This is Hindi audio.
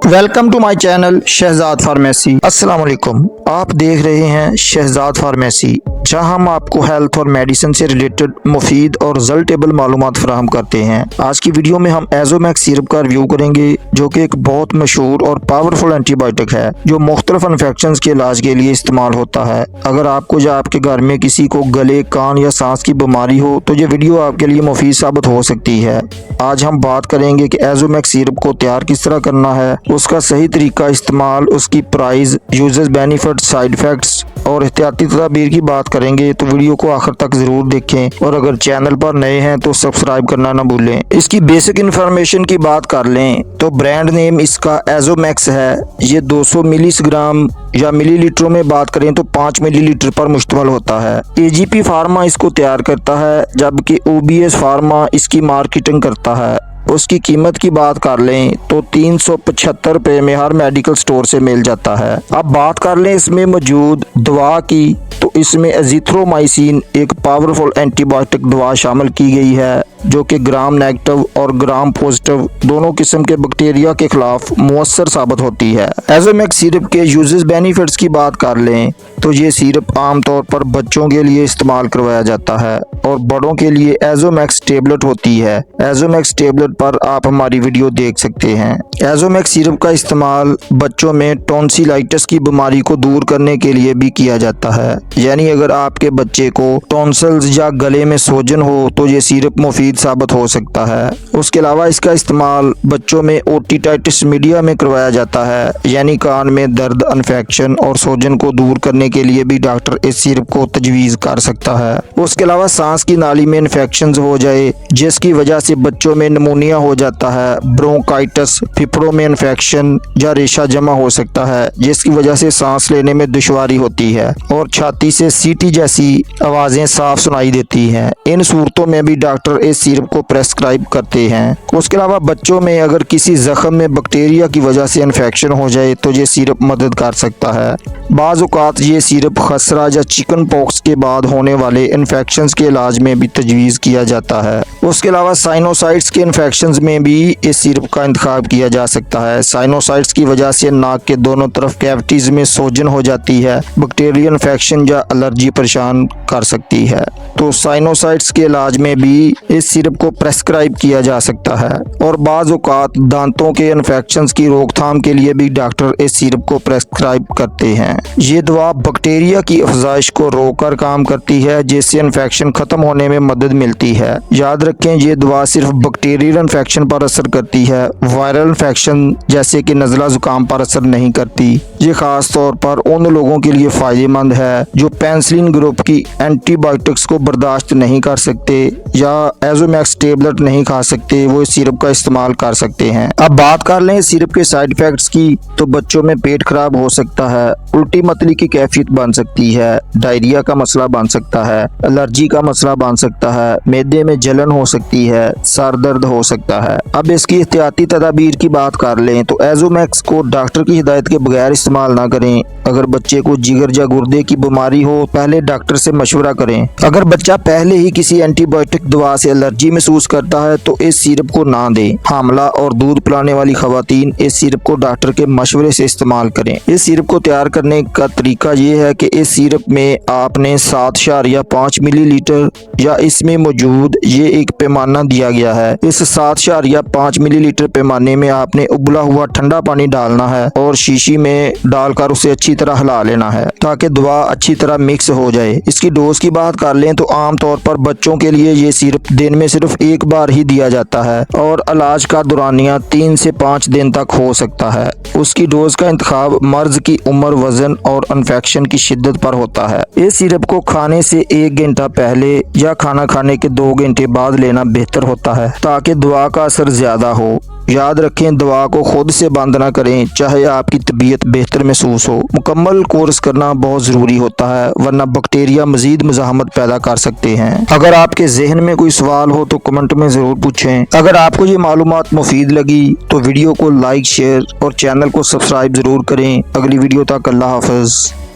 Welcome to my channel Shahzad pharmacy. अस्सलाम वालेकुम। आप देख रहे हैं शहजाद फार्मेसी, जहां हम आपको हेल्थ और मेडिसिन से रिलेटेड मुफीद और रिजल्टेबल मालूमात फराहम करते हैं। आज की वीडियो में हम एजोमैक्स सिरप का रिव्यू करेंगे, जो कि एक बहुत मशहूर और पावरफुल एंटीबायोटिक है जो मुख्तलिफ इन्फेक्शन के इलाज के लिए इस्तेमाल होता है। अगर आपको या आपके घर में किसी को गले, कान या सांस की बीमारी हो तो ये वीडियो आपके लिए मुफीद साबित हो सकती है। आज हम बात करेंगे कि एजोमैक्स सिरप को तैयार किस तरह करना है, उसका सही तरीका इस्तेमाल, उसकी price, users benefit, side effects और एहतियाती तदाबीर की बात करेंगे। तो वीडियो को आखिर तक जरूर देखें और अगर चैनल पर नए हैं तो सब्सक्राइब करना ना भूलें। इसकी बेसिक इन्फॉर्मेशन की बात कर लें तो ब्रांड नेम इसका एजोमैक्स है। ये 200 मिलीग्राम या मिलीलीटरों में बात करें तो 5 मिलीलीटर पर मुश्तमिल होता है। एजीपी फार्मा इसको तैयार करता है, जबकि ओबीएस फार्मा इसकी मार्केटिंग करता है। उसकी कीमत की बात कर लें तो 375 रुपये में हर मेडिकल स्टोर से मिल जाता है। अब बात कर लें इसमें मौजूद दवा की, तो इसमें एजिथ्रोमाइसिन एक पावरफुल एंटीबायोटिक दवा शामिल की गई है, जो कि ग्राम नेगेटिव और ग्राम पॉजिटिव दोनों किस्म के बैक्टीरिया के खिलाफ मुअस्सर साबित होती है। एजोमैक्स सिरप के यूजेस बेनिफिट्स की बात कर लें तो ये सिरप आमतौर पर बच्चों के लिए इस्तेमाल करवाया जाता है और बड़ों के लिए एजोमैक्स टेबलेट होती है। एजोमैक्स टेबलेट पर आप हमारी वीडियो देख सकते हैं। एजोमैक्स सिरप का इस्तेमाल बच्चों में टॉन्सिलाइटिस की बीमारी को दूर करने के लिए भी किया जाता है। यानी अगर आपके बच्चे को टॉन्सिल्स या गले में सूजन हो तो ये सिरप मुफीद साबित हो सकता है। उसके अलावा इसका इस्तेमाल बच्चों में ओटिटाइटिस मीडिया में करवाया जाता है, यानी कान में दर्द, इन्फेक्शन और सूजन को दूर करने के लिए भी डॉक्टर इस सिरप को तजवीज़ कर सकता है। उसके अलावा सांस की नाली में इन्फेक्शन हो जाए जिसकी वजह से बच्चों में निमोनिया हो जाता है, ब्रोंकाइटिस, फेफड़ों में इन्फेक्शन या रेशा जमा हो सकता है जिसकी वजह से सांस लेने में दुश्वारी होती है और छाती से सीटी जैसी आवाज़ें साफ सुनाई देती हैं। इन सूरतों में भी डॉक्टर इस सिरप को प्रेस्क्राइब करते हैं। उसके अलावा बच्चों में अगर किसी जख्म में बैक्टीरिया की वजह से इन्फेक्शन हो जाए तो ये सिरप मदद कर सकता है। बाज़ औक़ात ये सिरप खसरा या चिकन पॉक्स के बाद होने वाले इन्फेक्शंस के इलाज में भी तजवीज़ किया जाता है। उसके अलावा साइनोसाइट्स के इन्फेक्शंस में भी इस सिरप का इंतखाब किया जा सकता है। साइनोसाइट्स की वजह से नाक के दोनों तरफ कैविटीज़ में सूजन हो जाती है, बैक्टीरियल इन्फेक्शन या एलर्जी परेशान कर सकती है। तो साइनोसाइट्स के इलाज में भी इस सिरप को प्रेस्क्राइब किया जा सकता है। और बाज़ औक़ात दांतों के इन्फेक्शंस की रोकथाम के लिए भी डॉक्टर इस सिरप को प्रेस्क्राइब करते हैं। ये दवा बैक्टीरिया की अफजाइश को रोककर काम करती है, जिससे इन्फेक्शन खत्म होने में मदद मिलती है। याद रखें, ये दवा सिर्फ बैक्टीरियल इन्फेक्शन पर असर करती है, वायरल इन्फेक्शन जैसे कि नज़ला जुकाम पर असर नहीं करती। ये खास तौर पर उन लोगों के लिए फ़ायदेमंद है जो पेनिसिलिन ग्रुप की एंटीबायोटिक्स को बर्दाश्त नहीं कर सकते या एजोमैक्स टेबलेट नहीं खा सकते, वो इस सिरप का इस्तेमाल कर सकते हैं। अब बात कर लें सिरप के साइड इफेक्ट्स की, तो बच्चों में पेट खराब हो सकता है, उल्टी मतली की कैफियत बन सकती है, डायरिया का मसला बन सकता है, एलर्जी का मसला बन सकता है, मैदे में जलन हो सकती है, सर दर्द हो सकता है। अब इसकी एहतियाती तदाबीर की बात कर लें तो एजोमैक्स को डॉक्टर की हिदायत के बगैर इस्तेमाल ना करें। अगर बच्चे को जिगर या गुर्दे की बीमारी हो पहले डॉक्टर से मशवरा करें। अगर बच्चा पहले ही किसी एंटीबायोटिक दवा से एलर्जी महसूस करता है तो इस सिरप को ना दें। हामला और दूध पिलाने वाली खवातीन इस सिरप को डॉक्टर के मशवरे से इस्तेमाल करें। इस सिरप को तैयार करने का तरीका ये है कि इस सिरप में आपने 7.5 मिलीलीटर या इसमें मौजूद ये एक पैमाना दिया गया है। इस 7.5 मिलीलीटर पैमाने में आपने उबला हुआ ठंडा पानी डालना है और शीशी में डालकर उसे अच्छी तरह हिला लेना है ताकि दवा अच्छी तरह मिक्स हो जाए। इसकी डोज की बात कर लें तो आमतौर पर बच्चों के लिए ये सिरप दिन में सिर्फ एक बार ही दिया जाता है और इलाज का दौरानिया 3 से 5 दिन तक हो सकता है। उसकी डोज का इंतखाब मर्ज की उम्र, वजन और इन्फेक्शन की शिद्दत पर होता है। इस सिरप को खाने से 1 घंटा पहले या खाना खाने के 2 घंटे बाद लेना बेहतर होता है ताकि दवा का असर ज्यादा हो। याद रखें, दवा को खुद से बंद ना करें चाहे आपकी तबीयत बेहतर महसूस हो। मुकम्मल कोर्स करना बहुत ज़रूरी होता है, वरना बैक्टीरिया मजीद मुज़ाहमत पैदा कर सकते हैं। अगर आपके जहन में कोई सवाल हो तो कमेंट में ज़रूर पूछें। अगर आपको ये मालूमात मुफीद लगी तो वीडियो को लाइक, शेयर और चैनल को सब्सक्राइब ज़रूर करें। अगली वीडियो तक अल्लाह हाफ़िज़।